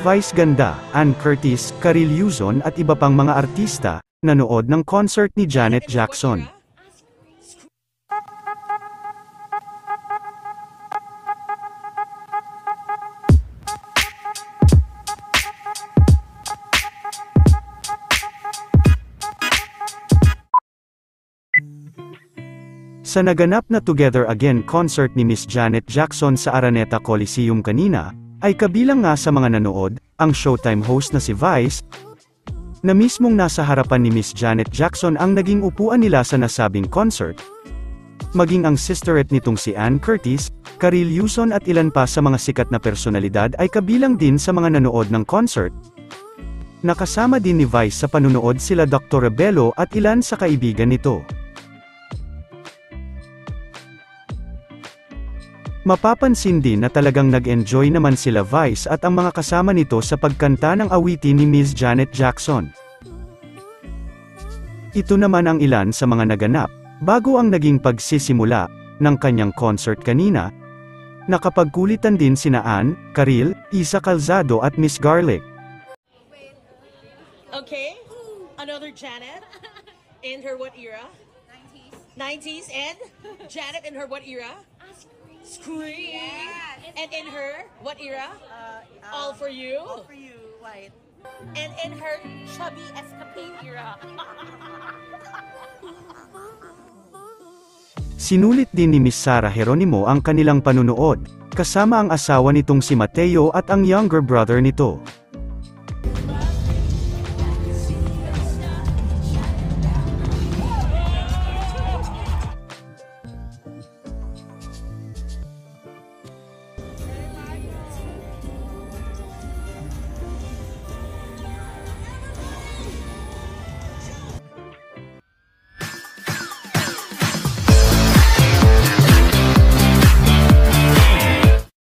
Vice Ganda, Ann Curtis, Karil Yuzon at iba pang mga artista, nanood ng concert ni Janet Jackson. Sa naganap na Together Again concert ni Miss Janet Jackson sa Araneta Coliseum kanina, ay kabilang nga sa mga nanood, ang Showtime host na si Vice, na mismong nasa harapan ni Miss Janet Jackson ang naging upuan nila sa nasabing concert. Maging ang sisterette nitong si Ann Curtis, Karil Yuzon at ilan pa sa mga sikat na personalidad ay kabilang din sa mga nanood ng concert. Nakasama din ni Vice sa panunood sila Dr. Rebelo at ilan sa kaibigan nito. Mapapansin din na talagang nag-enjoy naman sila Vice at ang mga kasama nito sa pagkanta ng awitin ni Miss Janet Jackson. Ito naman ang ilan sa mga naganap, bago ang naging pagsisimula ng kanyang concert kanina. Nakapagkulitan din sina Ann, Karil, Isa Calzado at Miss Garlic. Okay, another Janet in her what era? 90s and Janet in her what era? Scream. Yeah. And in her what era? All for you. All for you, white. And in her chubby escapade era. Sinulit din ni Miss Sara Geronimo ang kanilang panunood, kasama ang asawa nitong si Mateo at ang younger brother nito.